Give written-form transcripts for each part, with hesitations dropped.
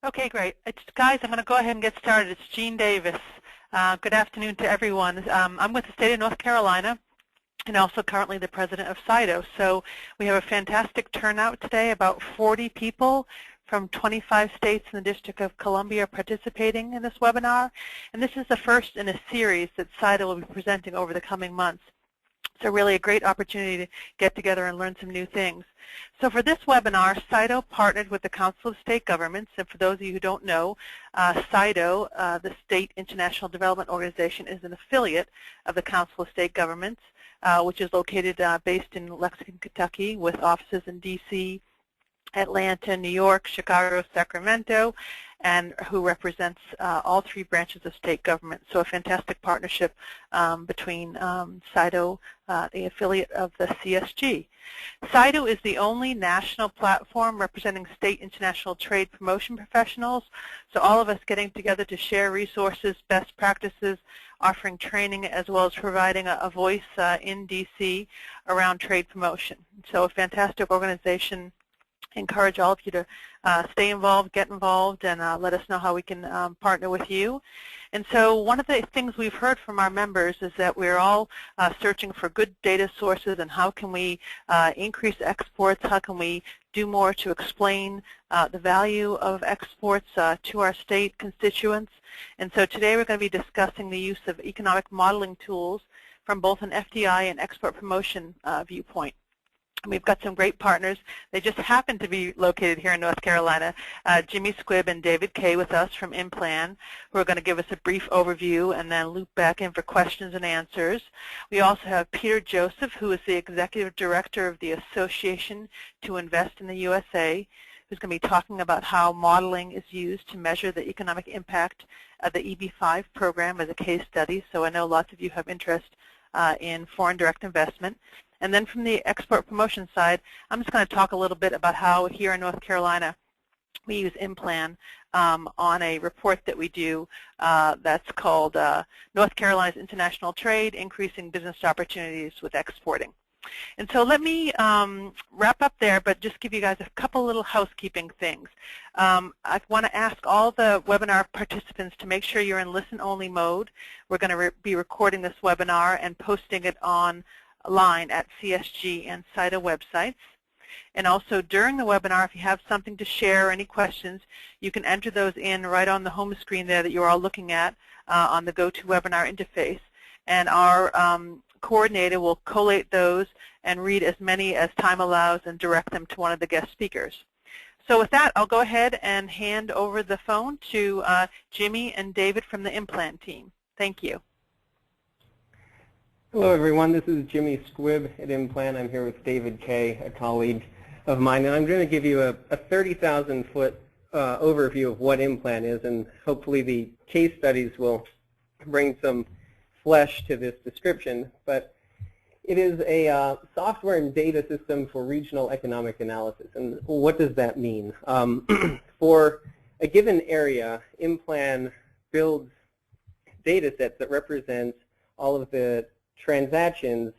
Okay, great. Guys, I'm going to go ahead and get started. It's Jean Davis. Good afternoon to everyone. I'm with the state of North Carolina and also currently the president of CIDO. So we have a fantastic turnout today. About 40 people from 25 states in the District of Columbia participating in this webinar. And this is the first in a series that CIDO will be presenting over the coming months. So really a great opportunity to get together and learn some new things. So for this webinar, CIDO partnered with the Council of State Governments. And for those of you who don't know, CIDO, the State International Development Organization, is an affiliate of the Council of State Governments, which is located based in Lexington, Kentucky, with offices in D.C., Atlanta, New York, Chicago, Sacramento, and who represents all three branches of state government. So a fantastic partnership between CIDO, the affiliate of the CSG. CIDO is the only national platform representing state international trade promotion professionals. So all of us getting together to share resources, best practices, offering training, as well as providing a voice in DC around trade promotion. So a fantastic organization. Encourage all of you to stay involved, get involved, and let us know how we can partner with you. And so one of the things we've heard from our members is that we're all searching for good data sources and how can we increase exports, how can we do more to explain the value of exports to our state constituents. And so today we're going to be discussing the use of economic modeling tools from both an FDI and export promotion viewpoint. We've got some great partners. They just happen to be located here in North Carolina. Jimmy Squibb and David Kay with us from IMPLAN, who are going to give us a brief overview and then loop back in for questions and answers. We also have Peter Joseph, who is the Executive Director of the Association to Invest in the USA, who's going to be talking about how modeling is used to measure the economic impact of the EB-5 program as a case study. So I know lots of you have interest in foreign direct investment. And then from the export promotion side, I'm just going to talk a little bit about how here in North Carolina we use IMPLAN on a report that we do that's called North Carolina's International Trade, Increasing Business Opportunities with Exporting. And so let me wrap up there, but just give you guys a couple little housekeeping things. I want to ask all the webinar participants to make sure you're in listen-only mode. We're going to be recording this webinar and posting it online at CSG and CIDO websites. And also during the webinar, if you have something to share or any questions, you can enter those in right on the home screen there that you're all looking at on the GoToWebinar interface. And our coordinator will collate those and read as many as time allows and direct them to one of the guest speakers. So with that, I'll go ahead and hand over the phone to Jimmy and David from the IMPLAN team. Thank you. Hello everyone, this is Jimmy Squibb at IMPLAN. I'm here with David Kay, a colleague of mine, and I'm going to give you a 30,000-foot overview of what IMPLAN is, and hopefully the case studies will bring some flesh to this description. But it is a software and data system for regional economic analysis. And what does that mean? For a given area, IMPLAN builds data sets that represent all of the transactions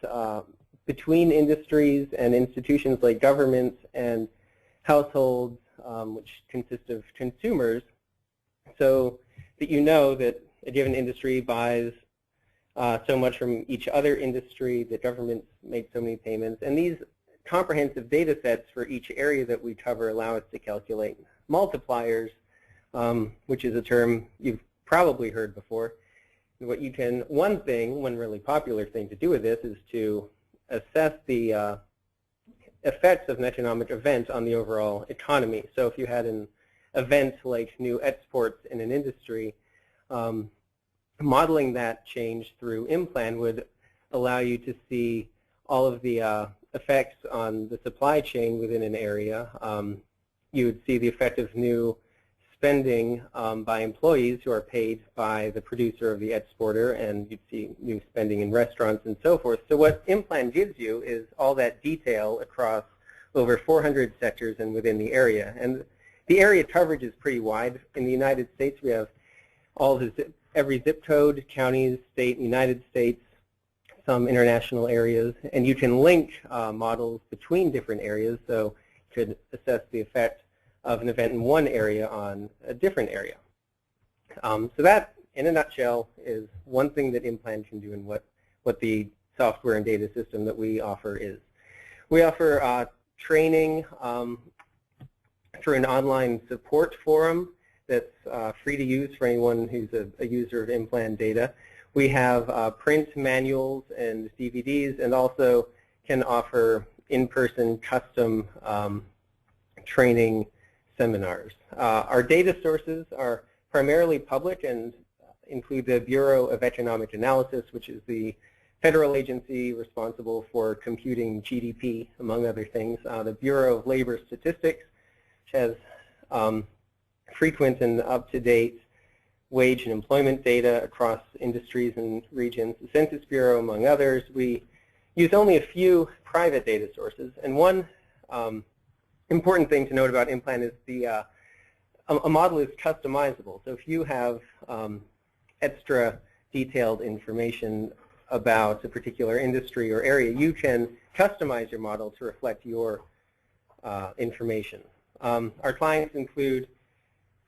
between industries and institutions like governments and households, which consist of consumers, so that you know that a given industry buys so much from each other industry, that governments make so many payments. And these comprehensive data sets for each area that we cover allow us to calculate multipliers, which is a term you've probably heard before. What you can, one really popular thing to do with this is to assess the effects of an economic event on the overall economy. So if you had an event like new exports in an industry, modeling that change through IMPLAN would allow you to see all of the effects on the supply chain within an area. You would see the effect of new spending by employees who are paid by the producer of the exporter, and you'd see new spending in restaurants and so forth. So what IMPLAN gives you is all that detail across over 400 sectors and within the area. And the area coverage is pretty wide. In the United States, we have every zip code, counties, state, United States, some international areas, and you can link models between different areas. So you could assess the effect of an event in one area on a different area. So that, in a nutshell, is one thing that IMPLAN can do and what the software and data system that we offer is. We offer training through an online support forum that's free to use for anyone who's a user of IMPLAN data. We have print manuals and DVDs, and also can offer in-person custom training seminars. Our data sources are primarily public and include the Bureau of Economic Analysis, which is the federal agency responsible for computing GDP, among other things. The Bureau of Labor Statistics, which has frequent and up-to-date wage and employment data across industries and regions. The Census Bureau, among others. We use only a few private data sources. And one important thing to note about IMPLAN is a model is customizable. So if you have extra detailed information about a particular industry or area, you can customize your model to reflect your information. Our clients include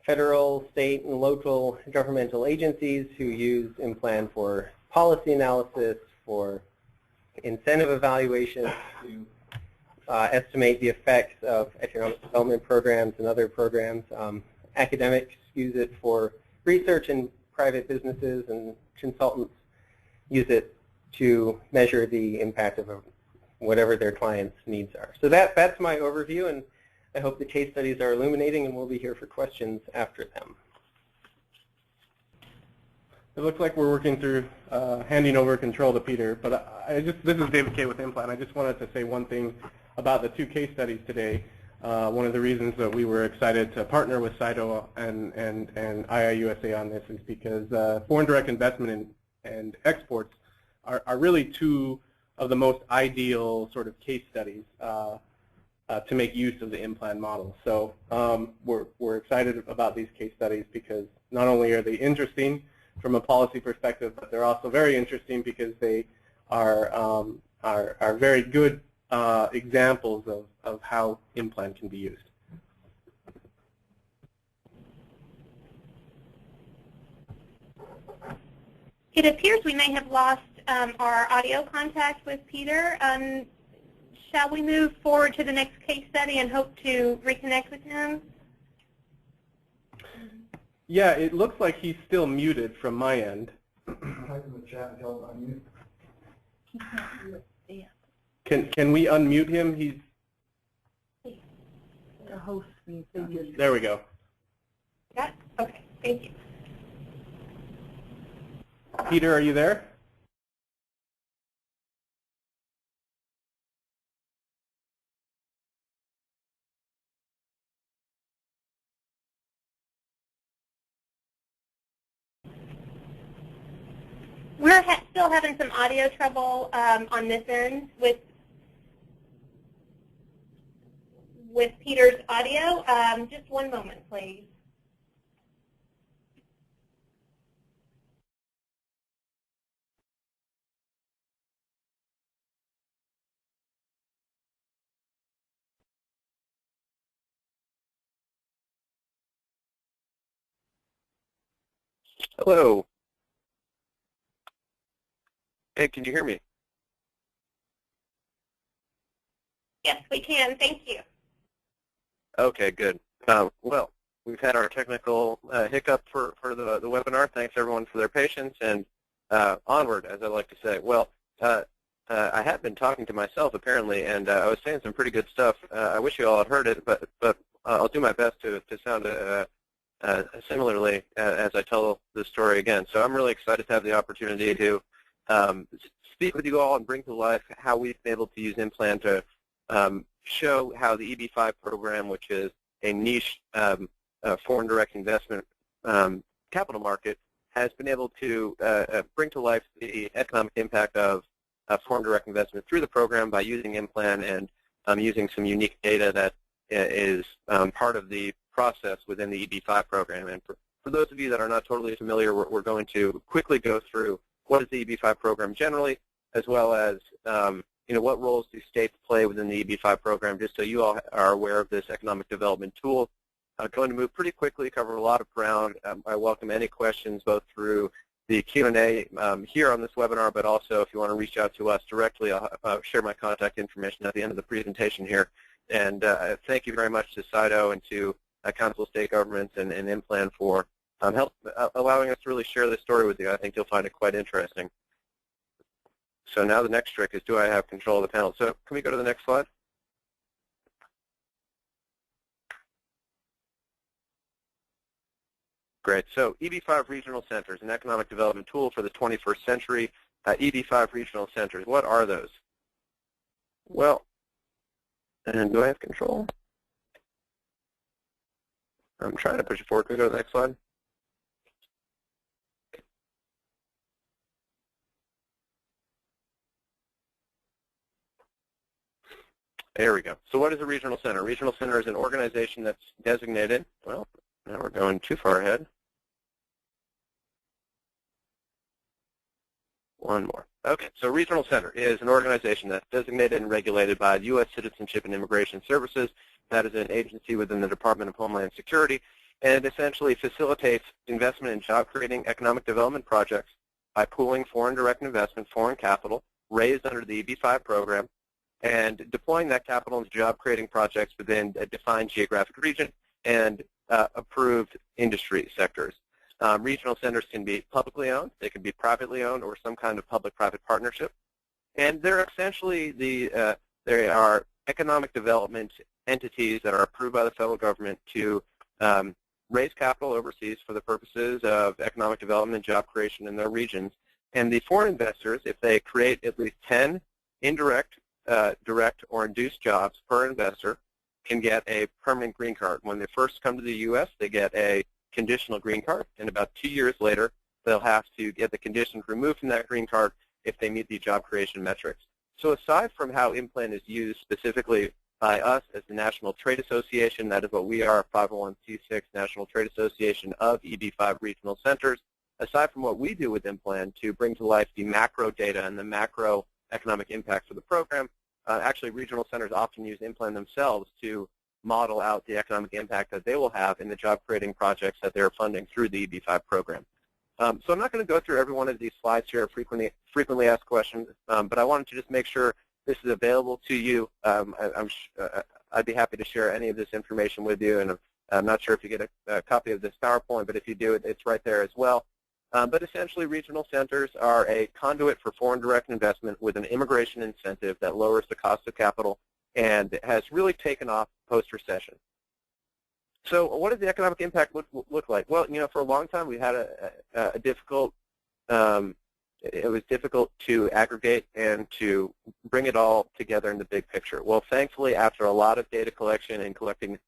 federal, state, and local governmental agencies who use IMPLAN for policy analysis, for incentive evaluation, to estimate the effects of economic development programs and other programs. Academics use it for research, and private businesses and consultants use it to measure the impact of whatever their clients' needs are. So that's my overview, and I hope the case studies are illuminating, and we'll be here for questions after them. It looks like we're working through handing over control to Peter, but this is David Kay with IMPLAN. I just wanted to say one thing about the two case studies today. One of the reasons that we were excited to partner with CITO and IIUSA on this is because foreign direct investment and exports are really two of the most ideal sort of case studies to make use of the IMPLAN model. So we're excited about these case studies because not only are they interesting from a policy perspective, but they're also very interesting because they are very good examples of how IMPLAN can be used. It appears we may have lost our audio contact with Peter. Shall we move forward to the next case study and hope to reconnect with him? Yeah, it looks like he's still muted from my end. Type in the chat and tell him unmute. Can we unmute him? He's The host means there. We go. Yeah. Okay. Thank you. Peter, are you there? We're still having some audio trouble on this end with Peter's audio. Just one moment, please. Hello. Hey, can you hear me? Yes, we can. Thank you. Okay, good. Well, we've had our technical hiccup for the webinar. Thanks, everyone, for their patience. And onward, as I like to say. Well, I had been talking to myself, apparently, and I was saying some pretty good stuff. I wish you all had heard it, but I'll do my best to sound similarly as I tell the story again. So I'm really excited to have the opportunity to speak with you all and bring to life how we've been able to use IMPLAN to show how the EB-5 program, which is a niche foreign direct investment capital market, has been able to bring to life the economic impact of foreign direct investment through the program by using IMPLAN and using some unique data that is part of the process within the EB-5 program. And for those of you that are not totally familiar, we're going to quickly go through what is the EB-5 program generally, as well as what roles do states play within the EB-5 program, just so you all are aware of this economic development tool going to move pretty quickly, cover a lot of ground. I welcome any questions both through the Q&A here on this webinar, but also if you want to reach out to us directly, I'll share my contact information at the end of the presentation here. And thank you very much to SIDO and to Council of State Governments and IMPLAN for allowing us to really share this story with you. I think you'll find it quite interesting. So now the next trick is, do I have control of the panel? So can we go to the next slide? Great. So EB5 regional centers, an economic development tool for the 21st century. EB5 regional centers, what are those? Well, and do I have control? I'm trying to push it forward. Can we go to the next slide? There we go. So what is a regional center? A regional center is an organization that's designated, well, now we're going too far ahead. One more. Okay, so regional center is an organization that's designated and regulated by the U.S. Citizenship and Immigration Services. That is an agency within the Department of Homeland Security, and it essentially facilitates investment in job-creating economic development projects by pooling foreign direct investment, foreign capital, raised under the EB5 program, and deploying that capital into job-creating projects within a defined geographic region and approved industry sectors. Regional centers can be publicly owned, they can be privately owned, or some kind of public-private partnership. And they're essentially they are economic development entities that are approved by the federal government to raise capital overseas for the purposes of economic development and job creation in their regions. And the foreign investors, if they create at least 10 indirect, direct, or induced jobs per investor, can get a permanent green card. When they first come to the U.S., they get a conditional green card, and about 2 years later, they'll have to get the conditions removed from that green card if they meet the job creation metrics. So aside from how IMPLAN is used specifically by us as the National Trade Association, that is what we are, 501c6 National Trade Association of EB5 regional centers, aside from what we do with IMPLAN to bring to life the macro data and the macro economic impacts of the program, actually regional centers often use IMPLAN themselves to model out the economic impact that they will have in the job-creating projects that they're funding through the EB5 program. So I'm not going to go through every one of these slides here, frequently asked questions, but I wanted to just make sure this is available to you. I'd be happy to share any of this information with you, and I'm not sure if you get a copy of this PowerPoint, but if you do, it's right there as well. But essentially, regional centers are a conduit for foreign direct investment with an immigration incentive that lowers the cost of capital and has really taken off post-recession. So what does the economic impact look like? Well, you know, for a long time we had a difficult, it was difficult to aggregate and to bring it all together in the big picture. Well, thankfully, after a lot of data collection and collecting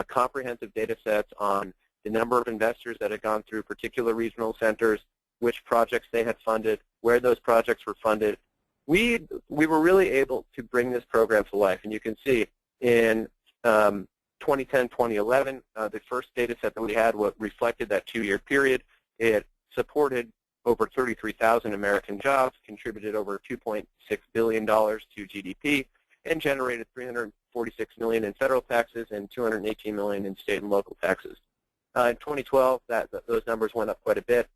comprehensive data sets on the number of investors that had gone through particular regional centers, which projects they had funded, where those projects were funded, we were really able to bring this program to life. And you can see in 2010, 2011, the first data set that we had reflected that 2-year period. It supported over 33,000 American jobs, contributed over $2.6 billion to GDP, and generated $346 million in federal taxes and $218 million in state and local taxes. In 2012, those numbers went up quite a bit.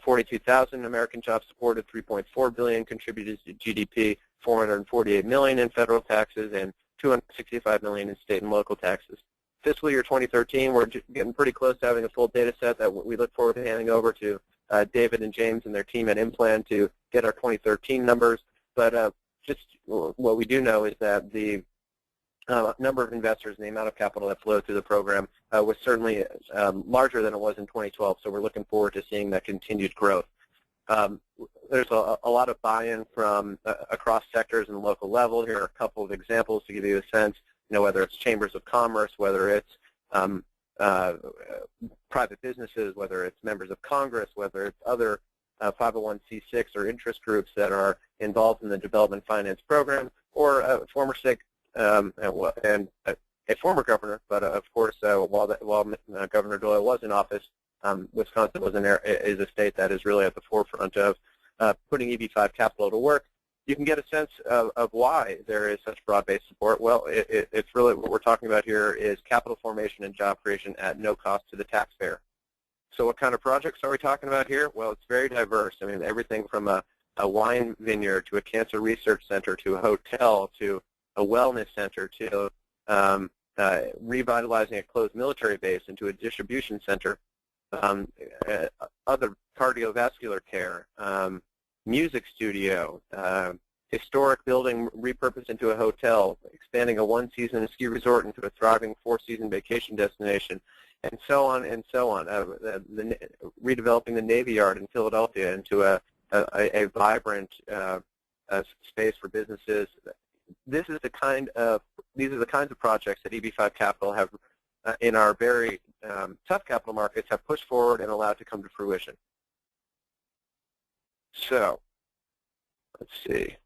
42,000 American jobs supported, $3.4 billion contributed to GDP, $448 million in federal taxes, and $265 million in state and local taxes. Fiscal year 2013, we're getting pretty close to having a full data set that we look forward to handing over to David and James and their team at IMPLAN to get our 2013 numbers. But just what we do know is that the number of investors and the amount of capital that flowed through the program was certainly larger than it was in 2012, so we're looking forward to seeing that continued growth. There's a lot of buy-in from across sectors and local level. Here are a couple of examples to give you a sense, you know, whether it's chambers of commerce, whether it's private businesses, whether it's members of Congress, whether it's other 501c6 or interest groups that are involved in the development finance program, or a former state and a former governor, but of course, while Governor Doyle was in office, Wisconsin is a state that is really at the forefront of putting EB5 capital to work. you can get a sense of why there is such broad-based support. Well, it's really what we're talking about here is capital formation and job creation at no cost to the taxpayer. So what kind of projects are we talking about here? Well, it's very diverse. I mean, everything from a wine vineyard to a cancer research center to a hotel to a wellness center to revitalizing a closed military base into a distribution center, other cardiovascular care, music studio, historic building repurposed into a hotel, expanding a one-season ski resort into a thriving four-season vacation destination, and so on and so on. Redeveloping the Navy Yard in Philadelphia into a vibrant space for businesses. These are the kinds of projects that EB5 Capital have, in our very tough capital markets, have pushed forward and allowed to come to fruition. So, let's see.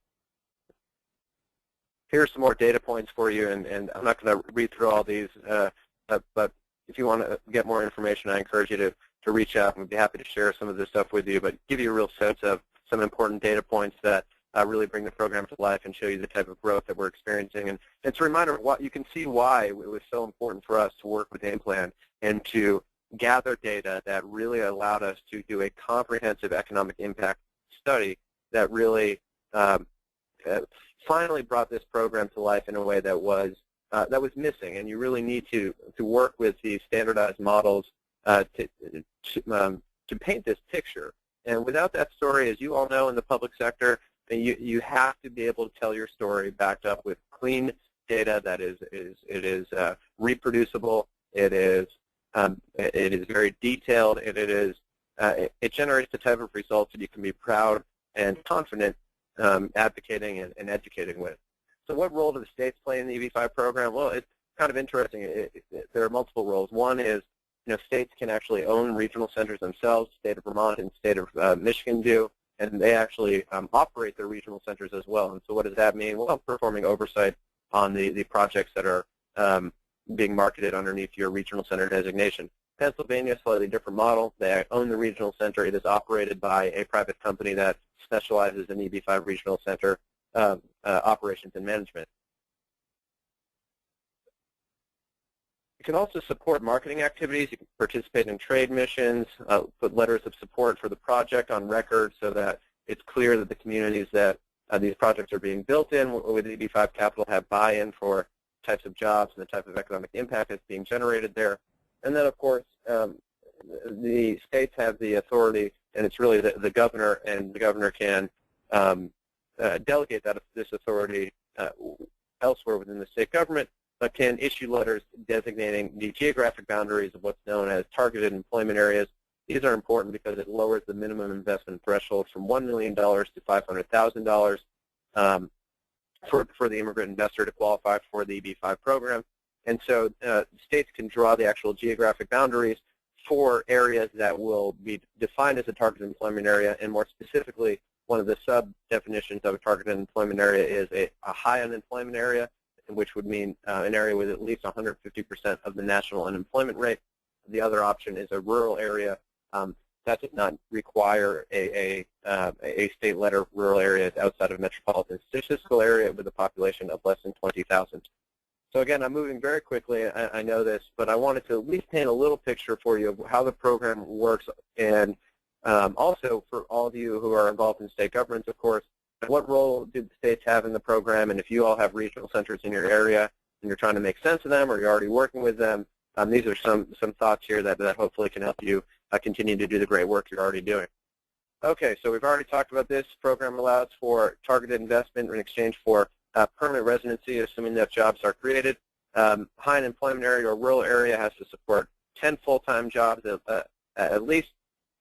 Here's some more data points for you, and I'm not going to read through all these, but if you want to get more information, I encourage you to reach out, and we'd be happy to share some of this stuff with you, but give you a real sense of some important data points that really bring the program to life and show you the type of growth that we're experiencing. And it's a reminder of what you can see why it was so important for us to work with IMPLAN and to gather data that really allowed us to do a comprehensive economic impact study that really finally brought this program to life in a way that was missing. And you really need to work with these standardized models to paint this picture. And without that story, as you all know in the public sector, you have to be able to tell your story backed up with clean data that is reproducible. It is very detailed, and it generates the type of results that you can be proud and confident advocating and educating with. So what role do the states play in the EB5 program? Well, it's kind of interesting. There are multiple roles. One is, states can actually own regional centers themselves. The state of Vermont and the state of Michigan do, and they actually operate their regional centers as well. And so what does that mean? Well, performing oversight on the projects that are being marketed underneath your regional center designation. Pennsylvania, slightly different model. They own the regional center. It is operated by a private company that specializes in EB5 regional center operations and management. You can also support marketing activities. You can participate in trade missions, put letters of support for the project on record so that it's clear that the communities that these projects are being built in with EB5 Capital have buy-in for types of jobs and the type of economic impact that's being generated there. And then, of course, the states have the authority, and it's really the governor, and the governor can delegate this authority elsewhere within the state government, but can issue letters designating the geographic boundaries of what's known as targeted employment areas. These are important because it lowers the minimum investment threshold from $1 million to $500,000 for the immigrant investor to qualify for the EB5 program. And so states can draw the actual geographic boundaries for areas that will be defined as a targeted employment area, and more specifically, one of the sub-definitions of a targeted employment area is a high unemployment area, which would mean an area with at least 150% of the national unemployment rate. The other option is a rural area. That does not require a state letter. Rural areas outside of metropolitan statistical area with a population of less than 20,000. So again, I'm moving very quickly. I know this, but I wanted to at least paint a little picture for you of how the program works, and also for all of you who are involved in state governments, of course, what role do the states have in the program? And if you all have regional centers in your area and you're trying to make sense of them, or you're already working with them, these are some thoughts here that hopefully can help you continue to do the great work you're already doing. Okay, so we've already talked about this. Program allows for targeted investment in exchange for permanent residency, assuming that jobs are created. High unemployment area or rural area has to support 10 full-time jobs at least,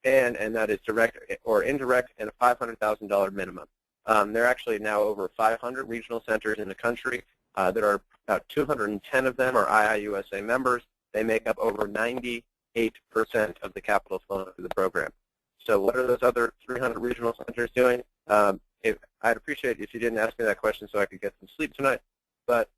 and that is direct or indirect, and a $500,000 minimum. There are actually now over 500 regional centers in the country. There are about 210 of them are IIUSA members. They make up over 98% of the capital flowing through the program. So what are those other 300 regional centers doing? I'd appreciate it if you didn't ask me that question so I could get some sleep tonight. But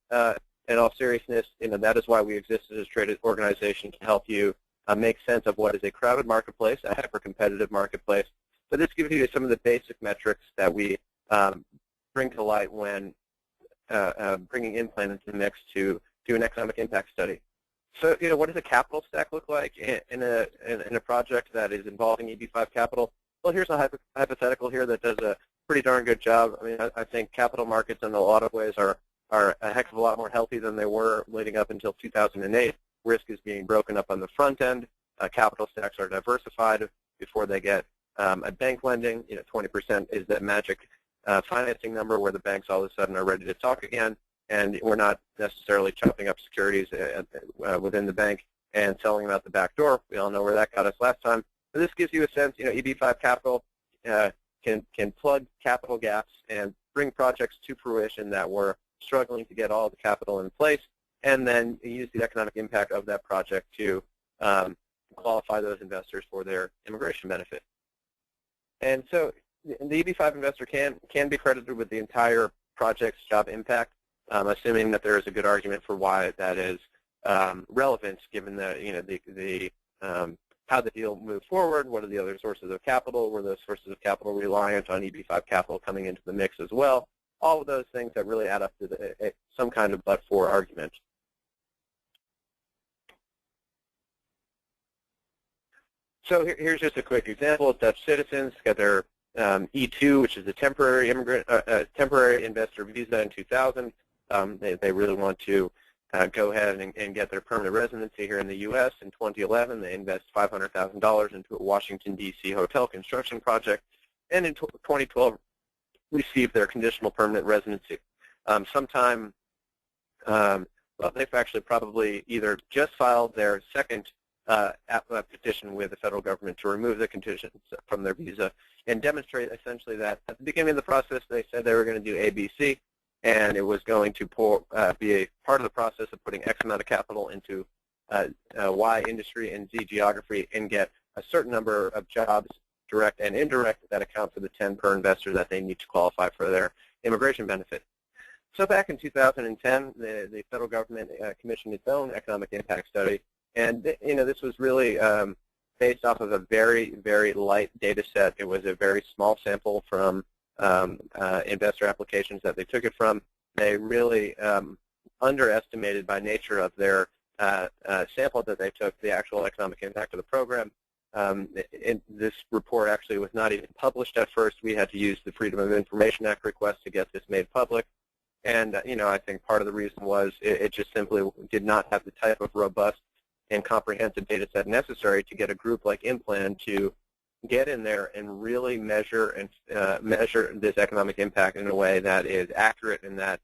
in all seriousness, that is why we exist as a trade organization, to help you make sense of what is a crowded marketplace, a hyper-competitive marketplace. But this gives you some of the basic metrics that we bring to light when bringing IMPLAN into the mix to do an economic impact study. So, what does a capital stack look like in a project that is involving EB5 capital? Well, here's a hypothetical here that does a pretty darn good job. I mean, I think capital markets in a lot of ways are a heck of a lot more healthy than they were leading up until 2008. Risk is being broken up on the front end. Capital stacks are diversified before they get at bank lending. 20% is that magic financing number where the banks all of a sudden are ready to talk again, and we're not necessarily chopping up securities within the bank and selling them out the back door. We all know where that got us last time. But this gives you a sense, EB5 capital can plug capital gaps and bring projects to fruition that were struggling to get all the capital in place, and then use the economic impact of that project to qualify those investors for their immigration benefit. And so the EB5 investor can be credited with the entire project's job impact, assuming that there is a good argument for why that is relevant, given the how the deal moved forward, what are the other sources of capital, were those sources of capital reliant on EB5 capital coming into the mix as well, all of those things that really add up to some kind of but-for argument. So here's just a quick example. Dutch citizens got their E2, which is a temporary temporary investor visa in 2000. They really want to go ahead and get their permanent residency here in the U.S. In 2011, they invest $500,000 into a Washington, D.C. hotel construction project, and in 2012, received their conditional permanent residency. Well, they've actually probably either just filed their second petition with the federal government to remove the conditions from their visa and demonstrate essentially that at the beginning of the process they said they were going to do ABC, and it was going to be a part of the process of putting X amount of capital into Y industry and Z geography and get a certain number of jobs, direct and indirect, that account for the 10 per investor that they need to qualify for their immigration benefit. So back in 2010, the federal government commissioned its own economic impact study, and this was really based off of a very, very light data set. It was a very small sample from investor applications that they took it from. They really underestimated, by nature of their sample that they took, the actual economic impact of the program. This report actually was not even published at first. We had to use the Freedom of Information Act request to get this made public. And I think part of the reason was it just simply did not have the type of robust and comprehensive data set necessary to get a group like IMPLAN to get in there and really measure this economic impact in a way that is accurate and that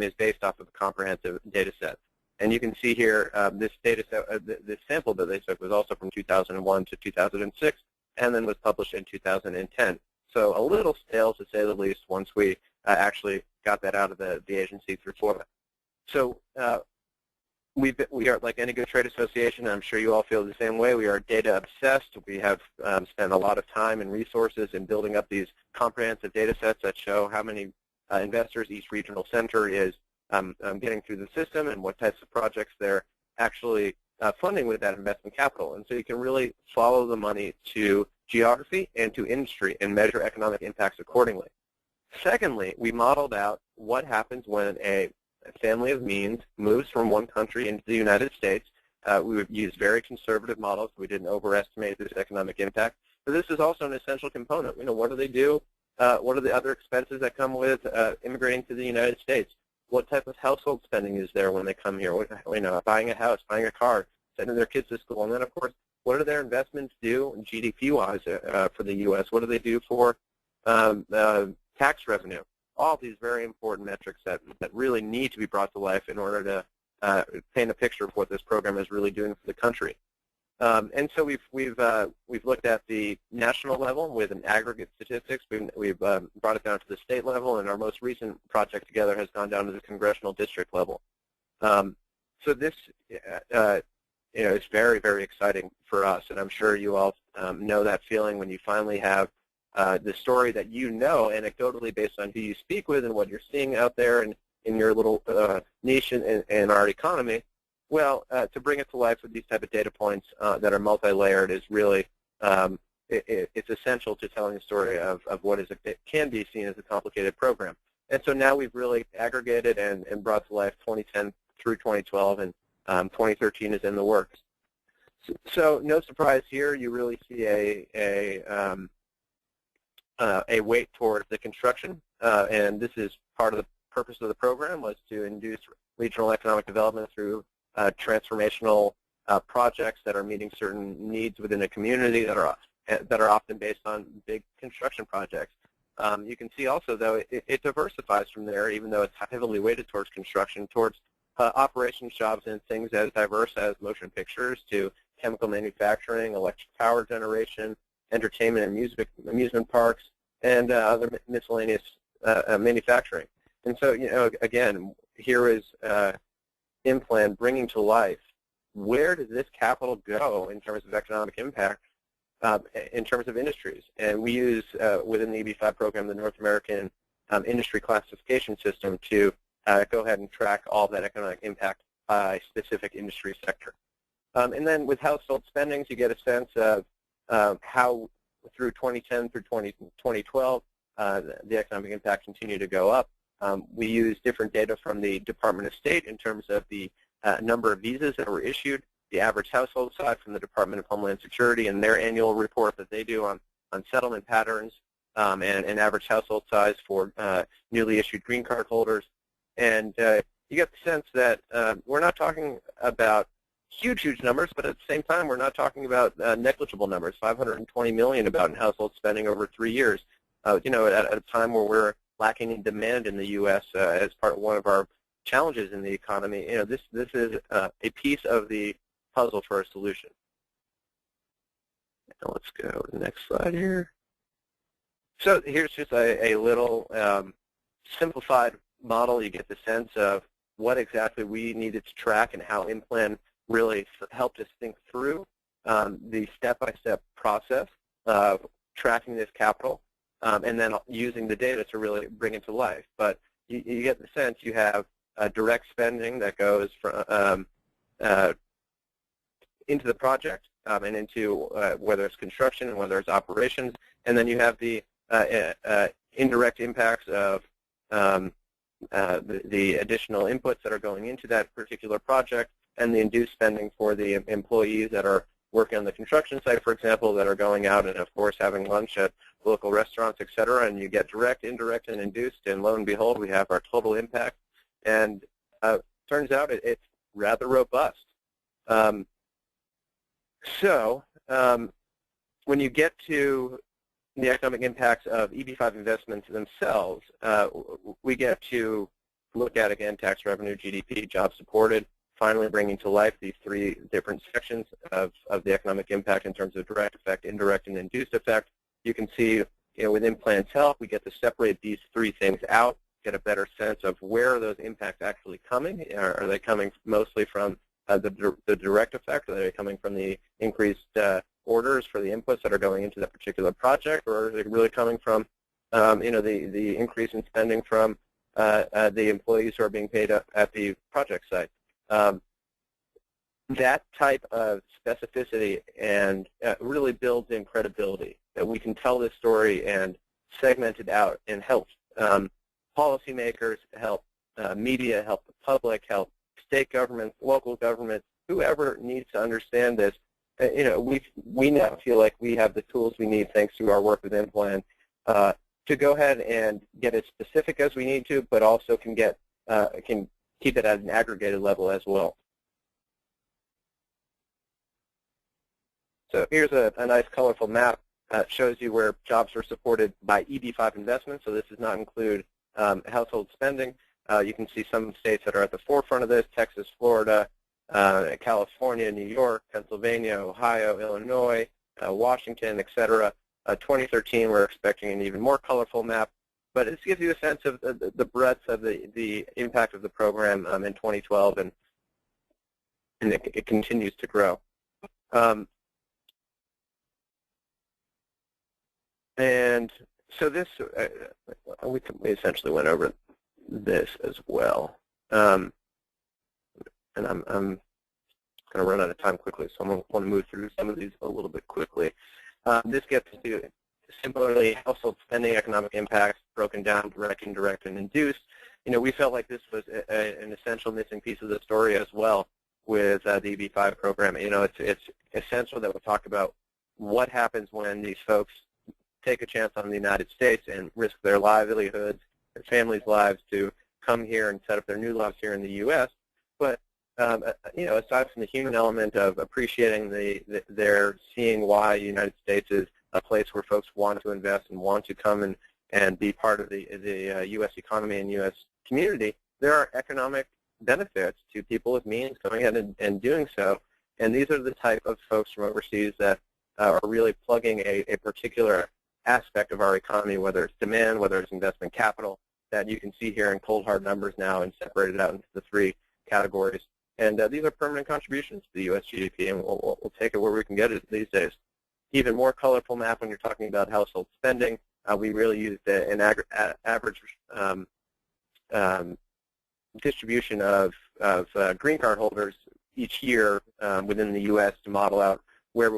is based off of a comprehensive data set. And you can see here this data set, this sample that they took was also from 2001 to 2006, and then was published in 2010. So a little stale, to say the least, once we actually got that out of the agency through FOIA. So we are, like any good trade association, and I'm sure you all feel the same way, we are data obsessed. We have spent a lot of time and resources in building up these comprehensive data sets that show how many investors each regional center is getting through the system and what types of projects they're actually funding with that investment capital. And so you can really follow the money to geography and to industry and measure economic impacts accordingly. Secondly, we modeled out what happens when a family of means moves from one country into the United States. We would use very conservative models. We didn't overestimate this economic impact. But this is also an essential component. What do they do? What are the other expenses that come with immigrating to the United States? What type of household spending is there when they come here? Buying a house, buying a car, sending their kids to school. And then, of course, what do their investments do GDP-wise for the U.S.? What do they do for tax revenue? All these very important metrics that really need to be brought to life in order to paint a picture of what this program is really doing for the country. And so we've looked at the national level with an aggregate statistics. We've brought it down to the state level, and our most recent project together has gone down to the congressional district level. So this is very, very exciting for us, and I'm sure you all know that feeling when you finally have the story that anecdotally based on who you speak with and what you're seeing out there and in your little niche in our economy. Well, to bring it to life with these type of data points that are multi-layered is really, it's essential to telling the story of what it can be seen as a complicated program. And so now we've really aggregated and brought to life 2010 through 2012, and 2013 is in the works. So no surprise here, you really see a weight towards the construction, and this is part of the purpose of the program, was to induce regional economic development through transformational projects that are meeting certain needs within a community that are often based on big construction projects. You can see also, though, it diversifies from there, even though it's heavily weighted towards construction, towards operations jobs and things as diverse as motion pictures to chemical manufacturing, electric power generation, entertainment and amusement parks, and other miscellaneous manufacturing. And so, again, here is IMPLAN bringing to life, where does this capital go in terms of economic impact in terms of industries? And we use, within the EB5 program, the North American Industry Classification System to go ahead and track all that economic impact by specific industry sector. And then with household spendings, you get a sense of how through 2010 through 2012, the economic impact continued to go up. We use different data from the Department of State in terms of the number of visas that were issued, the average household size from the Department of Homeland Security and their annual report that they do on settlement patterns, and average household size for newly issued green card holders. And you get the sense that we're not talking about huge numbers, but at the same time, we're not talking about negligible numbers, 520 million about in household spending over 3 years. At a time where we're lacking in demand in the U.S. As part of one of our challenges in the economy, this is a piece of the puzzle for a solution. Now let's go to the next slide here. So here's just a little simplified model. You get the sense of what exactly we needed to track and how IMPLAN really helped us think through the step-by-step process of tracking this capital, and then using the data to really bring it to life. But you get the sense you have direct spending that goes from into the project and into whether it's construction and whether it's operations, and then you have the indirect impacts of the additional inputs that are going into that particular project, and the induced spending for the employees that are working on the construction site, for example, that are going out and, of course, having lunch at local restaurants, et cetera, and you get direct, indirect, and induced, and lo and behold, we have our total impact. And turns out it's rather robust. When you get to the economic impacts of EB5 investments themselves, we get to look at, again, tax revenue, GDP, jobs supported, finally bringing to life these 3 different sections of the economic impact in terms of direct effect, indirect, and induced effect. You can see, with IMPLAN's help, we get to separate these 3 things out, get a better sense of where are those impacts actually coming. Are they coming mostly from the direct effect? Are they coming from the increased orders for the inputs that are going into that particular project, or are they really coming from, the increase in spending from the employees who are being paid up at the project site? That type of specificity and really builds in credibility that we can tell this story and segment it out and help policymakers, help media, help the public, help state governments, local governments, whoever needs to understand this. We now feel like we have the tools we need, thanks to our work with IMPLAN, to go ahead and get as specific as we need to, but also can keep it at an aggregated level as well. So here's a nice colorful map that shows you where jobs are supported by EB5 investments. So this does not include household spending. You can see some states that are at the forefront of this: Texas, Florida, California, New York, Pennsylvania, Ohio, Illinois, Washington, et cetera. 2013, we're expecting an even more colorful map. But this gives you a sense of the breadth of the impact of the program in 2012, and it continues to grow. And so this, we essentially went over this as well. And I'm going to run out of time quickly, so I'm going to want to move through some of these a little bit quickly. This gets to similarly, household spending economic impacts broken down direct, indirect, and induced. We felt like this was an essential missing piece of the story as well with the EB-5 program. It's essential that we talk about what happens when these folks take a chance on the United States and risk their livelihoods, their families' lives to come here and set up their new lives here in the U.S. But aside from the human element of appreciating their seeing why the United States is a place where folks want to invest and want to come and be part of the U.S. economy and U.S. community, there are economic benefits to people with means going ahead and doing so. And these are the type of folks from overseas that are really plugging a particular aspect of our economy, whether it's demand, whether it's investment capital, that you can see here in cold hard numbers now and separated out into the three categories. And these are permanent contributions to the U.S. GDP, and we'll take it where we can get it these days. Even more colorful map when you're talking about household spending. We really used an average distribution of green card holders each year within the U.S. to model out where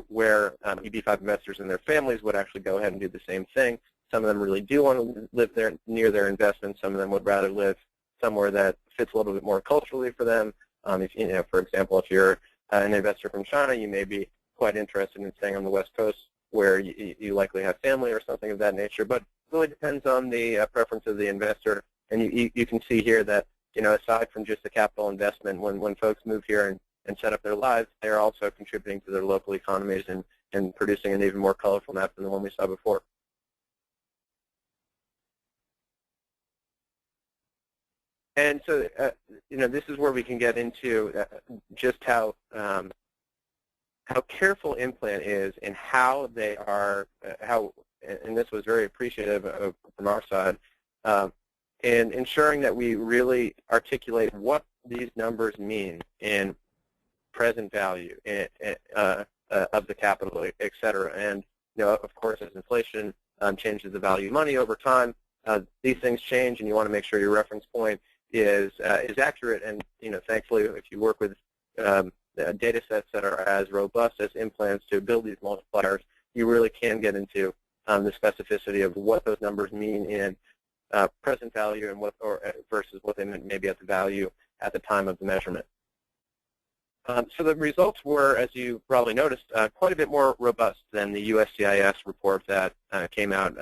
EB-5 investors and their families would actually go ahead and do the same thing. Some of them really do want to live there near their investments. Some of them would rather live somewhere that fits a little bit more culturally for them. For example, if you're an investor from China, you may be quite interested in staying on the West Coast where you likely have family or something of that nature. But it really depends on the preference of the investor. And you can see here that, aside from just the capital investment, when folks move here and set up their lives, they're also contributing to their local economies and producing an even more colorful map than the one we saw before. And so, this is where we can get into just how careful IMPLAN is in how they are, and this was very appreciative from our side, in ensuring that we really articulate what these numbers mean in present value of the capital, et cetera. And, of course, as inflation changes the value of money over time, these things change, and you want to make sure your reference point is accurate. And thankfully, if you work with data sets that are as robust as IMPLAN's to build these multipliers, you really can get into the specificity of what those numbers mean in present value and versus what they meant maybe at the value at the time of the measurement. So the results were, as you probably noticed, quite a bit more robust than the USCIS report that came out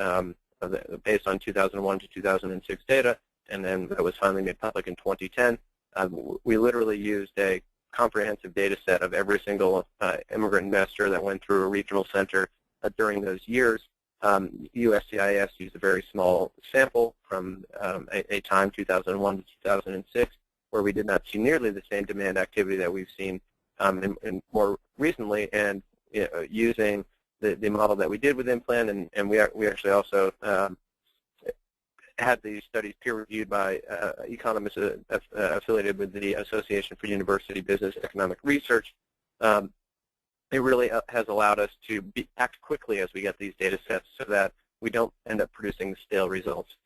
based on 2001 to 2006 data, and then that was finally made public in 2010. We literally used a comprehensive data set of every single immigrant investor that went through a regional center during those years. USCIS used a very small sample from a time 2001 to 2006, where we did not see nearly the same demand activity that we've seen in more recently, and using the model that we did with IMPLAN, and we actually also had these studies peer-reviewed by economists affiliated with the Association for University Business Economic Research. It really has allowed us to act quickly as we get these data sets so that we don't end up producing stale results.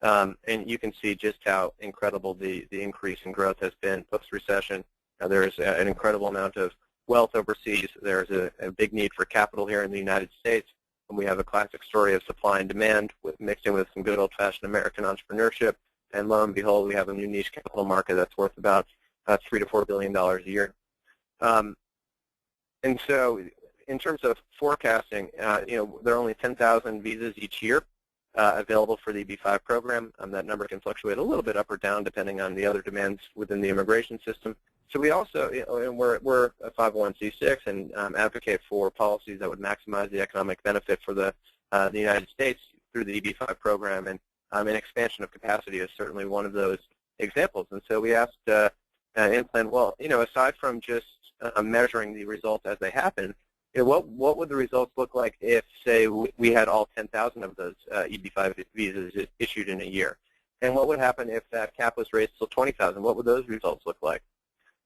And you can see just how incredible the increase in growth has been post-recession. There's an incredible amount of wealth overseas. There's a big need for capital here in the United States. And we have a classic story of supply and demand mixed in with some good old-fashioned American entrepreneurship. And lo and behold, we have a new niche capital market that's worth about $3 to $4 billion a year. And so in terms of forecasting, there are only 10,000 visas each year available for the EB-5 program. That number can fluctuate a little bit up or down depending on the other demands within the immigration system. So we also, and we're a 501c6 and advocate for policies that would maximize the economic benefit for the United States through the EB-5 program, and an expansion of capacity is certainly one of those examples. And so we asked IMPLAN, well, aside from just measuring the results as they happen, what would the results look like if, say, we had all 10,000 of those EB-5 visas issued in a year? And what would happen if that cap was raised to 20,000? What would those results look like?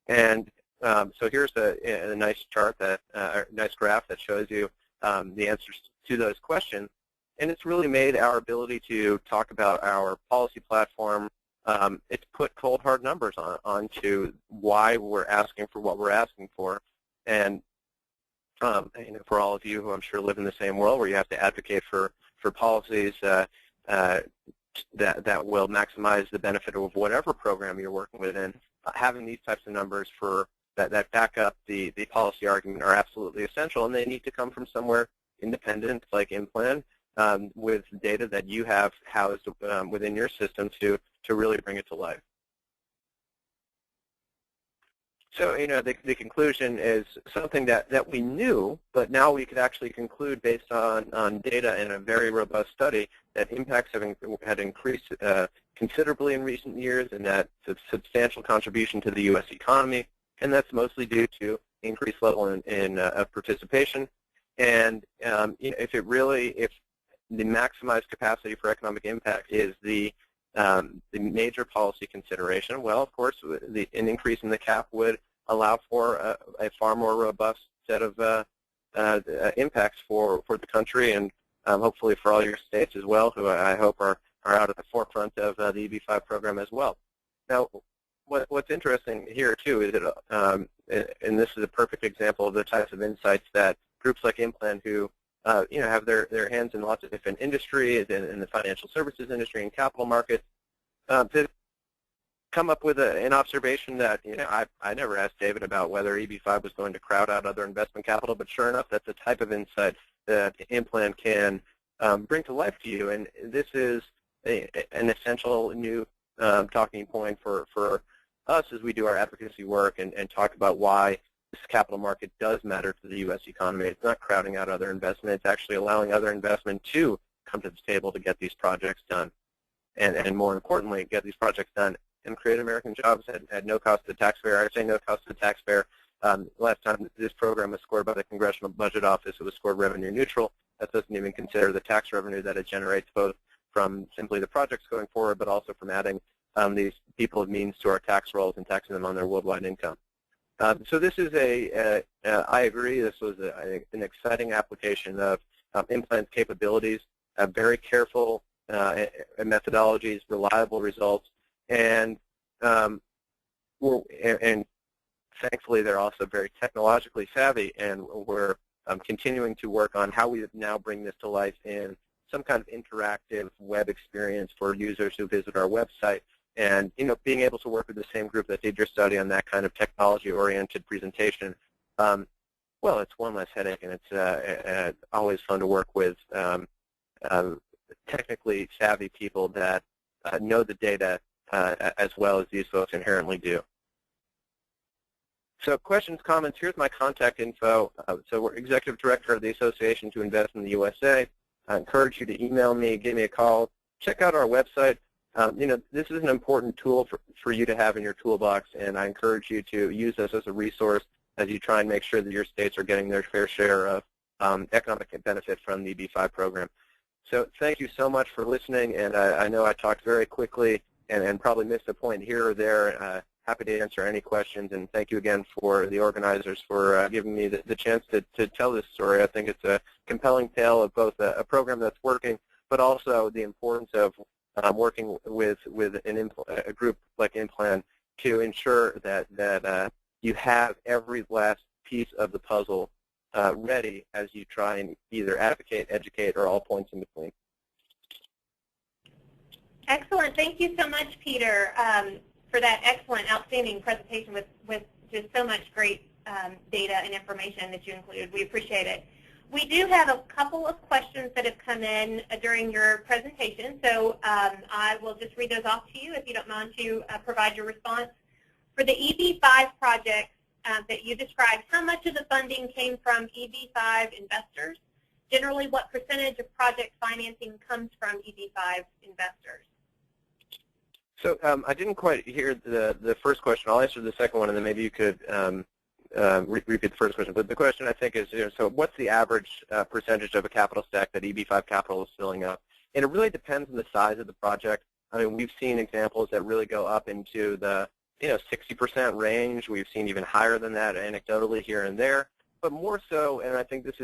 And so here's a nice chart, a nice graph that shows you the answers to those questions. And it's really made our ability to talk about our policy platform, it's put cold hard numbers onto why we're asking for what we're asking for. And for all of you who I'm sure live in the same world where you have to advocate for policies that will maximize the benefit of whatever program you're working within, having these types of numbers for that back up the policy argument are absolutely essential, and they need to come from somewhere independent like IMPLAN with data that you have housed within your system to really bring it to life. So, the conclusion is something that we knew, but now we could actually conclude based on data in a very robust study that impacts had increased considerably in recent years, and that's a substantial contribution to the U.S. economy, and that's mostly due to increased level of participation. And if the maximized capacity for economic impact is the major policy consideration, well, of course, an increase in the cap would allow for a far more robust set of impacts for the country and hopefully for all your states as well, who I hope are out at the forefront of the EB-5 program as well. Now, what's interesting here, too, is that, and this is a perfect example of the types of insights that groups like IMPLAN who have their hands in lots of different industries, in the financial services industry and capital markets, to come up with an observation that I never asked David about whether EB-5 was going to crowd out other investment capital, but sure enough, that's the type of insight that IMPLAN can bring to life to you, and this is an essential new talking point for us as we do our advocacy work and talk about why this capital market does matter to the U.S. economy. It's not crowding out other investment. It's actually allowing other investment to come to the table to get these projects done. And more importantly, get these projects done and create American jobs at no cost to the taxpayer. I say no cost to the taxpayer. Last time this program was scored by the Congressional Budget Office, it was scored revenue neutral. That doesn't even consider the tax revenue that it generates, both from simply the projects going forward, but also from adding these people of means to our tax rolls and taxing them on their worldwide income. So this is I agree, this was an exciting application of IMPLAN's capabilities, very careful methodologies, reliable results, and thankfully they're also very technologically savvy, and we're continuing to work on how we now bring this to life in some kind of interactive web experience for users who visit our website. And being able to work with the same group that did your study on that kind of technology-oriented presentation, well, it's one less headache, and it's always fun to work with technically savvy people that know the data as well as these folks inherently do. So questions, comments, here's my contact info. So we're Executive Director of the Association to Invest in the USA. I encourage you to email me, give me a call, check out our website. This is an important tool for you to have in your toolbox, and I encourage you to use this as a resource as you try and make sure that your states are getting their fair share of economic benefit from the EB-5 program. So thank you so much for listening, and I know I talked very quickly and probably missed a point here or there. Happy to answer any questions, and thank you again for the organizers for giving me the chance to tell this story. I think it's a compelling tale of both a program that's working, but also the importance of working with a group like IMPLAN to ensure that you have every last piece of the puzzle ready as you try and either advocate, educate, or all points in between. Excellent. Thank you so much, Peter, for that excellent, outstanding presentation with just so much great data and information that you included. We appreciate it. We do have a couple of questions that have come in during your presentation, so I will just read those off to you if you don't mind to provide your response. For the EB-5 projects that you described, how much of the funding came from EB-5 investors? Generally, what percentage of project financing comes from EB-5 investors? So I didn't quite hear the first question. I'll answer the second one, and then maybe you could repeat the first question. But the question, I think, is, so what's the average percentage of a capital stack that EB-5 capital is filling up? And it really depends on the size of the project. I mean, we've seen examples that really go up into the 60% range. We've seen even higher than that anecdotally here and there. But more so, and I think this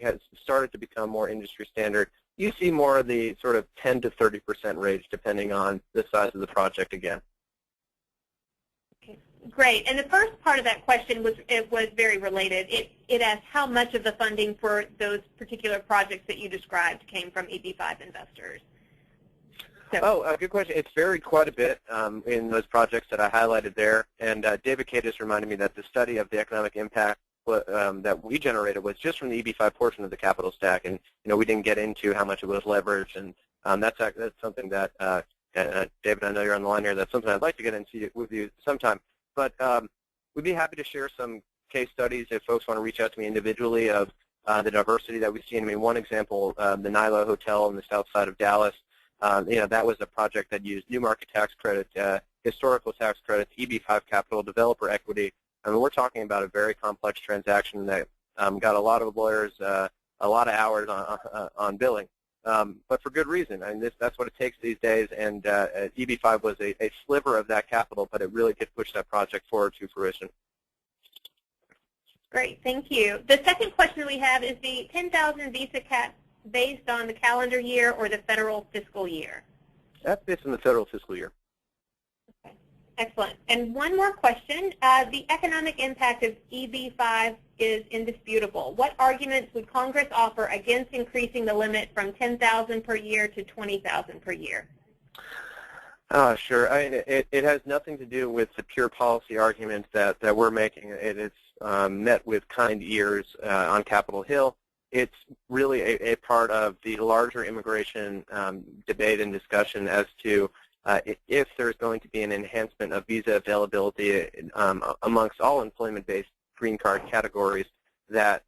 has started to become more industry standard, you see more of the sort of 10 to 30% range depending on the size of the project again. Okay. Great. And the first part of that question was very related. It asked how much of the funding for those particular projects that you described came from EB5 investors. So. Good question. It's varied quite a bit in those projects that I highlighted there. And David K. just reminded me that the study of the economic impact that we generated was just from the EB5 portion of the capital stack. And we didn't get into how much it was leveraged. And that's something that, David, I know you're on the line here. That's something I'd like to get into with you sometime. But we'd be happy to share some case studies if folks want to reach out to me individually of the diversity that we've seen. I mean, one example, the Nilo Hotel on the south side of Dallas, that was a project that used new market tax credit, historical tax credits, EB5 capital, developer equity. I mean, we're talking about a very complex transaction that got a lot of lawyers, a lot of hours on billing. But for good reason. I mean, that's what it takes these days, and EB5 was a sliver of that capital, but it really did push that project forward to fruition. Great, thank you. The second question we have is the 10,000 visa cap based on the calendar year or the federal fiscal year? That's based on the federal fiscal year. Okay, excellent. And one more question. The economic impact of EB5 is indisputable. What arguments would Congress offer against increasing the limit from 10,000 per year to 20,000 per year? Sure. It has nothing to do with the pure policy arguments that we're making. It is met with kind ears on Capitol Hill. It's really a part of the larger immigration debate and discussion as to if there's going to be an enhancement of visa availability amongst all employment-based green card categories, that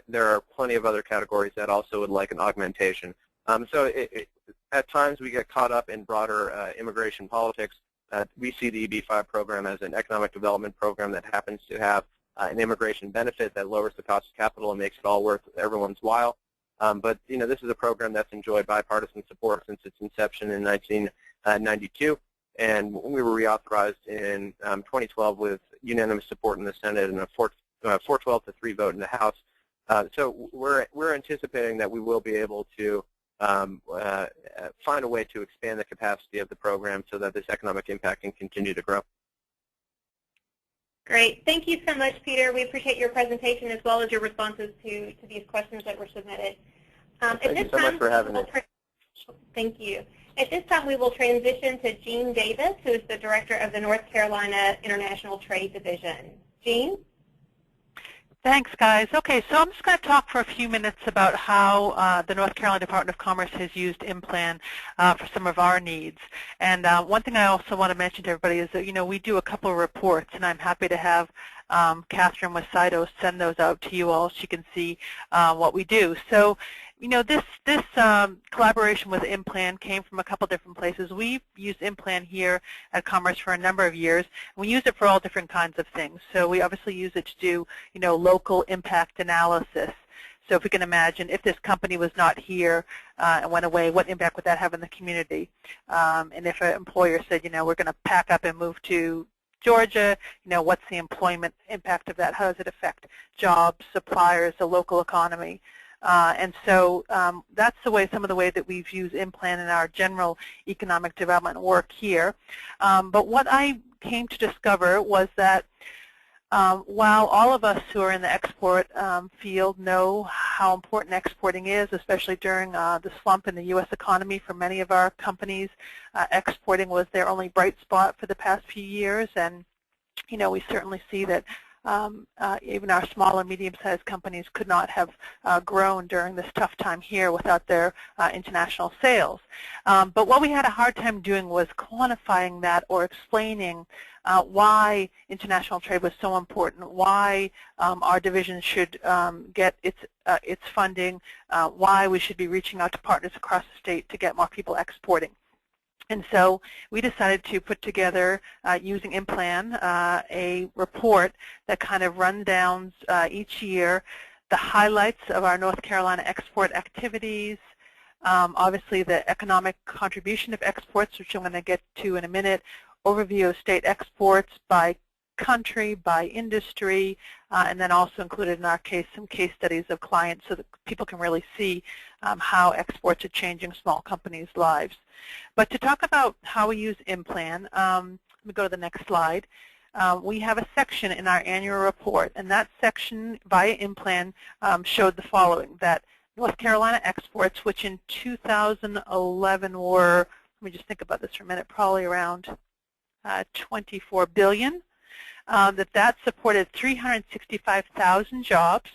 there are plenty of other categories that also would like an augmentation. So at times we get caught up in broader immigration politics. We see the EB5 program as an economic development program that happens to have an immigration benefit that lowers the cost of capital and makes it all worth everyone's while. But this is a program that's enjoyed bipartisan support since its inception in 1992, and we were reauthorized in 2012 with unanimous support in the Senate and a 412 to 3 vote in the House. So we're anticipating that we will be able to find a way to expand the capacity of the program so that this economic impact can continue to grow. Great. Thank you so much, Peter. We appreciate your presentation as well as your responses to these questions that were submitted. Thank you so much for having me. Thank you. At this time, we will transition to Gene Davis, who is the Director of the North Carolina International Trade Division. Gene? Thanks, guys. Okay, so I'm just going to talk for a few minutes about how the North Carolina Department of Commerce has used IMPLAN for some of our needs. And one thing I also want to mention to everybody is that, we do a couple of reports, and I'm happy to have Catherine with CITO send those out to you all so you can see what we do. So, this collaboration with IMPLAN came from a couple different places. We've used IMPLAN here at Commerce for a number of years. We use it for all different kinds of things. So we obviously use it to do, local impact analysis. So if we can imagine if this company was not here and went away, what impact would that have in the community? And if an employer said, we're going to pack up and move to Georgia, what's the employment impact of that? How does it affect jobs, suppliers, the local economy? And so that's some of the way that we've used IMPLAN in our general economic development work here. But what I came to discover was that while all of us who are in the export field know how important exporting is, especially during the slump in the U.S. economy for many of our companies, exporting was their only bright spot for the past few years. And, we certainly see that even our small and medium-sized companies could not have grown during this tough time here without their international sales. But what we had a hard time doing was quantifying that or explaining why international trade was so important, why our division should get its funding, why we should be reaching out to partners across the state to get more people exporting. And so we decided to put together, using IMPLAN, a report that kind of runs down each year the highlights of our North Carolina export activities, obviously the economic contribution of exports, which I'm going to get to in a minute, overview of state exports by country, by industry, and then also included in our case some case studies of clients so that people can really see how exports are changing small companies' lives. But to talk about how we use IMPLAN, let me go to the next slide. we have a section in our annual report, and that section via IMPLAN showed the following, that North Carolina exports, which in 2011 were, let me just think about this for a minute, probably around 24 billion, that supported 365,000 jobs,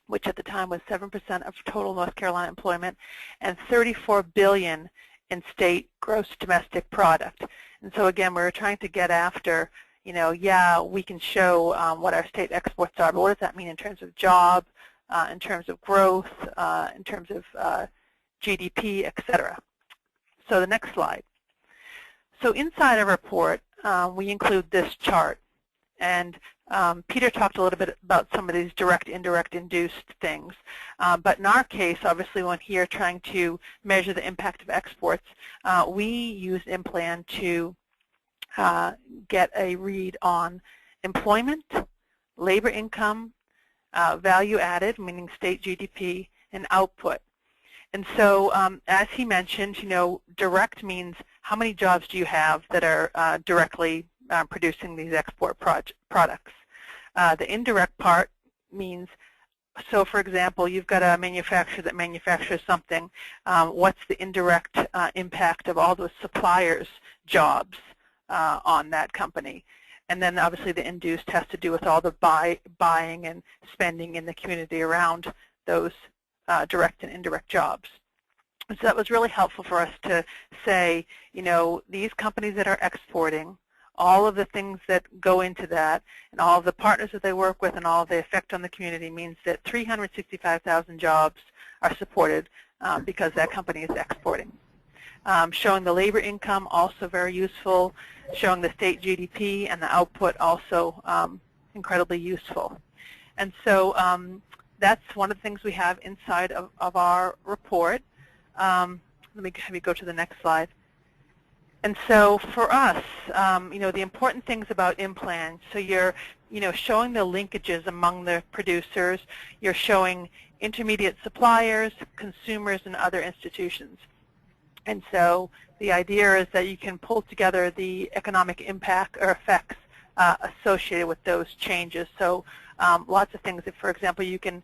which at the time was 7% of total North Carolina employment, and 34 billion in state gross domestic product. And so again, we're trying to get after, yeah, we can show what our state exports are, but what does that mean in terms of job, in terms of growth, in terms of GDP, etc. So the next slide. So inside our report, we include this chart. And Peter talked a little bit about some of these direct, indirect, induced things. But in our case, obviously, when here trying to measure the impact of exports, we use IMPLAN to get a read on employment, labor income, value added, meaning state GDP, and output. And so as he mentioned, direct means how many jobs do you have that are directly producing these export products. The indirect part means, so for example, you've got a manufacturer that manufactures something. What's the indirect impact of all those suppliers' jobs on that company? And then obviously the induced has to do with all the buying and spending in the community around those direct and indirect jobs. So that was really helpful for us to say, these companies that are exporting, all of the things that go into that, and all of the partners that they work with, and all of the effect on the community means that 365,000 jobs are supported because that company is exporting. Showing the labor income, also very useful. Showing the state GDP and the output, also incredibly useful. And so that's one of the things we have inside of our report. Let me have you go to the next slide. And so for us, the important things about IMPLAN, so you're showing the linkages among the producers, you're showing intermediate suppliers, consumers, and other institutions. And so the idea is that you can pull together the economic impact or effects associated with those changes. So lots of things. If, for example, you can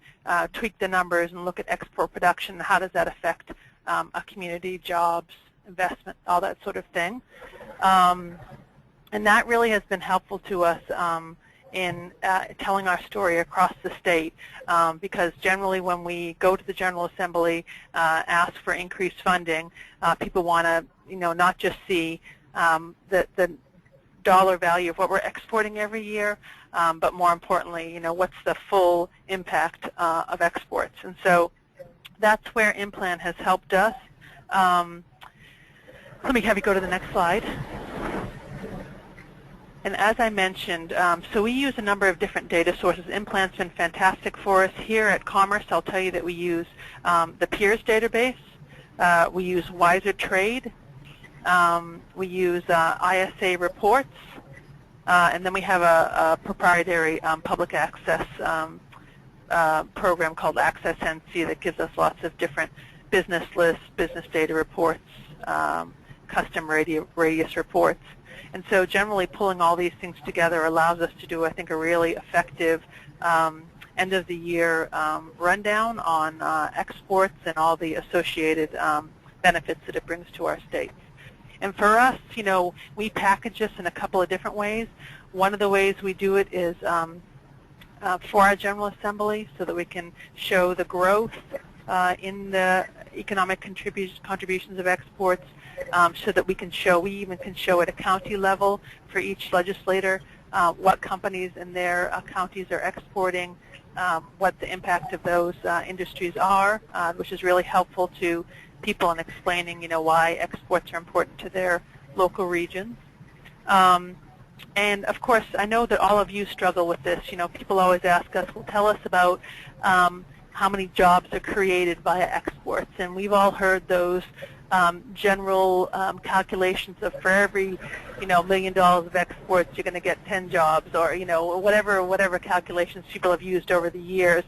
tweak the numbers and look at export production, how does that affect a community, jobs, investment, all that sort of thing. And that really has been helpful to us in telling our story across the state, because generally when we go to the General Assembly, ask for increased funding, people want to, not just see the dollar value of what we're exporting every year, but more importantly, what's the full impact of exports. And so that's where IMPLAN has helped us. Let me have you go to the next slide. And as I mentioned, so we use a number of different data sources. IMPLAN's been fantastic for us. Here at Commerce, I'll tell you that we use the Peers database. We use Wiser Trade. We use ISA reports. And then we have a proprietary public access program called Access NC that gives us lots of different business lists, business data reports, custom radius reports. And so generally pulling all these things together allows us to do, I think, a really effective end-of-the-year rundown on exports and all the associated benefits that it brings to our states. And for us, we package this in a couple of different ways. One of the ways we do it is for our General Assembly, so that we can show the growth in the economic contributions of exports, so that we even can show at a county level for each legislator what companies in their counties are exporting, what the impact of those industries are, which is really helpful to people in explaining, why exports are important to their local regions. And of course, I know that all of you struggle with this. People always ask us, well, tell us about how many jobs are created via exports. And we've all heard those general calculations of for every, $1 million of exports, you're going to get 10 jobs, or whatever calculations people have used over the years.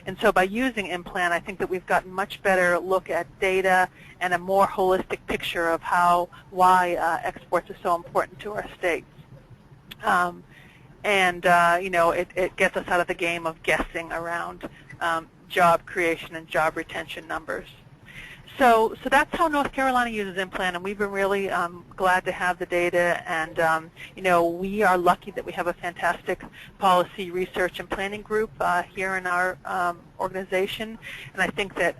And so by using IMPLAN, I think that we've gotten much better look at data and a more holistic picture of why exports are so important to our states. and it gets us out of the game of guessing around job creation and job retention numbers. So that's how North Carolina uses IMPLAN, and we've been really glad to have the data. And we are lucky that we have a fantastic policy research and planning group here in our organization. And I think that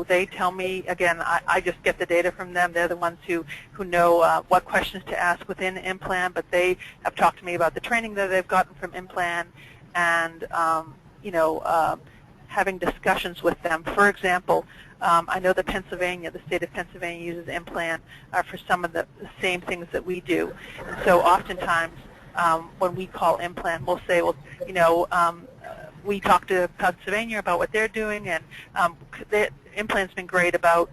they tell me, again, I just get the data from them. They're the ones who know what questions to ask within IMPLAN, but they have talked to me about the training that they've gotten from IMPLAN, and having discussions with them. For example, I know that the state of Pennsylvania uses IMPLAN for some of the same things that we do. And so oftentimes when we call IMPLAN, we'll say, well, we talk to Pennsylvania about what they're doing, and IMPLAN's been great about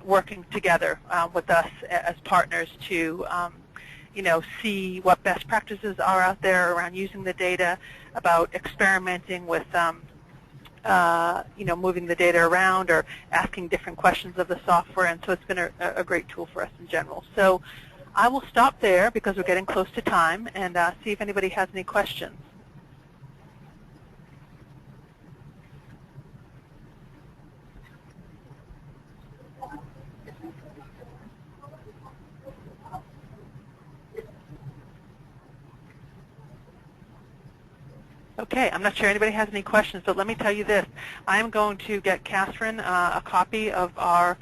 working together with us as partners to see what best practices are out there around using the data, about experimenting with moving the data around or asking different questions of the software, and so it's been a great tool for us in general. So I will stop there because we're getting close to time, and see if anybody has any questions. Okay, I'm not sure anybody has any questions, but let me tell you this. I am going to get Catherine a copy of our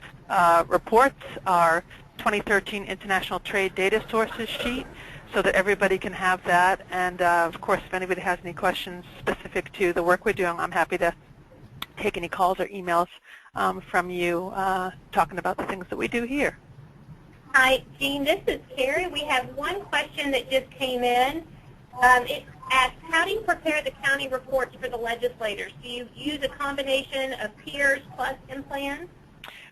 reports, our 2013 International Trade Data Sources sheet, so that everybody can have that. And of course, if anybody has any questions specific to the work we're doing, I'm happy to take any calls or emails from you talking about the things that we do here. Hi, Jean, this is Carrie. We have one question that just came in. It asks, how do you prepare the county reports for the legislators? Do you use a combination of peers plus IMPLAN?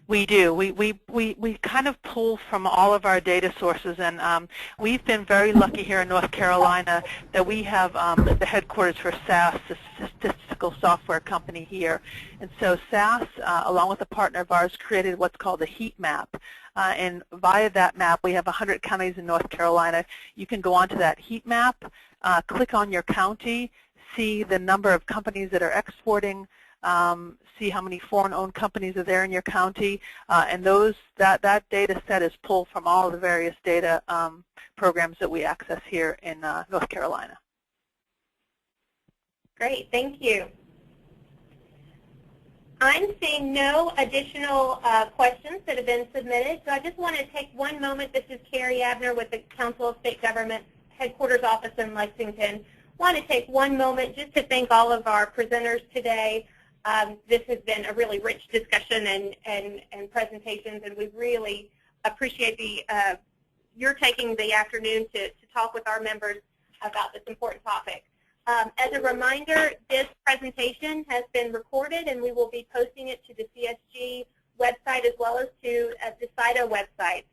We do. We kind of pull from all of our data sources, and we've been very lucky here in North Carolina that we have the headquarters for SAS, the statistical software company here. And so SAS, along with a partner of ours, created what's called a heat map. And via that map, we have 100 counties in North Carolina. You can go onto that heat map, click on your county, see the number of companies that are exporting, see how many foreign-owned companies are there in your county, and that data set is pulled from all of the various data programs that we access here in North Carolina. Great, thank you. I'm seeing no additional questions that have been submitted, so I just want to take one moment. This is Carrie Abner with the Council of State Government Headquarters Office in Lexington. I want to take one moment just to thank all of our presenters today. This has been a really rich discussion and presentations, and we really appreciate your taking the afternoon to talk with our members about this important topic. As a reminder, this presentation has been recorded, and we will be posting it to the CSG website as well as to the CIDO website.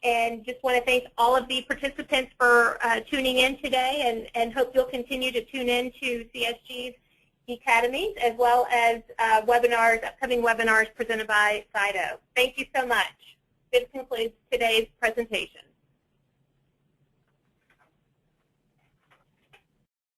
And just want to thank all of the participants for tuning in today, and hope you'll continue to tune in to CSG's eCademies as well as upcoming webinars presented by CIDO. Thank you so much. This concludes today's presentation.